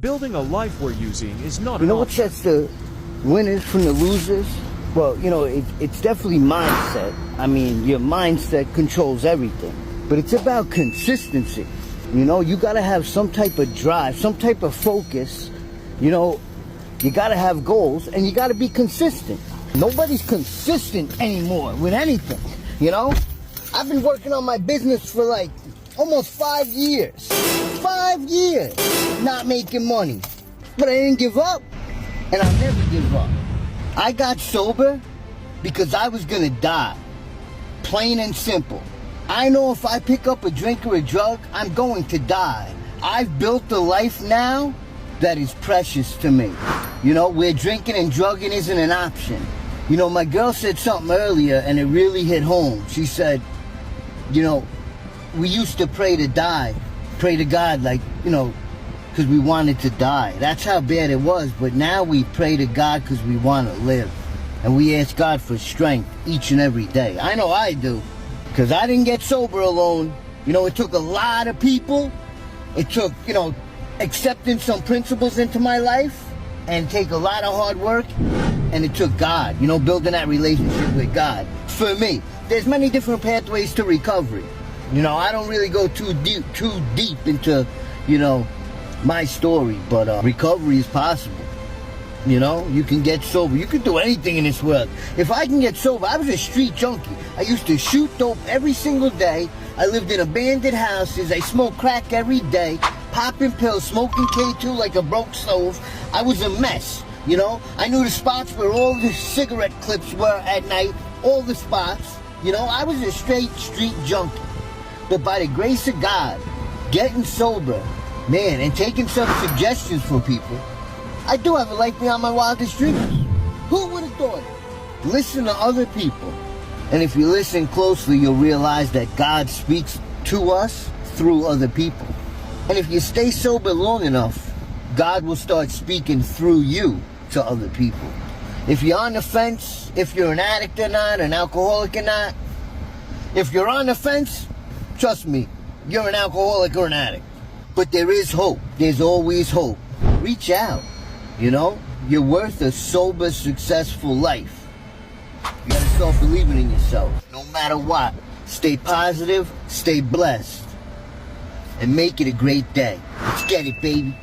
Building a life we're using is not You know what sets the winners from the losers? Well, you know, it's definitely mindset. I mean, your mindset controls everything. But it's about consistency. You know, you gotta have some type of drive, some type of focus. You know, you gotta have goals and you gotta be consistent. Nobody's consistent anymore with anything, you know? I've been working on my business for like almost 5 years. 5 years not making money. But I didn't give up, and I'll never give up. I got sober because I was gonna die. Plain and simple. I know if I pick up a drink or a drug, I'm going to die. I've built a life now that is precious to me. You know, where drinking and drugging isn't an option. You know, my girl said something earlier and it really hit home. She said, you know, we used to pray to die, pray to God, like, you know, because we wanted to die. That's how bad it was. But now we pray to God because we want to live. And we ask God for strength each and every day. I know I do. Because I didn't get sober alone. You know, it took a lot of people. It took, you know, accepting some principles into my life and take a lot of hard work. And it took God, you know, building that relationship with God. For me, there's many different pathways to recovery. You know, I don't really go too deep into, you know, my story, but recovery is possible. You know, you can get sober. You can do anything in this world. If I can get sober, I was a street junkie. I used to shoot dope every single day. I lived in abandoned houses. I smoked crack every day, popping pills, smoking K2 like a broke stove. I was a mess, you know. I knew the spots where all the cigarette clips were at night, all the spots. You know, I was a straight street junkie. But by the grace of God, getting sober, man, and taking some suggestions from people, I do have a life beyond my wildest dreams. Who would have thought it? Listen to other people. And if you listen closely, you'll realize that God speaks to us through other people. And if you stay sober long enough, God will start speaking through you to other people. If you're on the fence, if you're an addict or not, an alcoholic or not, if you're on the fence, trust me, you're an alcoholic or an addict. But there is hope. There's always hope. Reach out. You know, you're worth a sober, successful life. You gotta start believing in yourself, no matter what. Stay positive, stay blessed, and make it a great day. Let's get it, baby.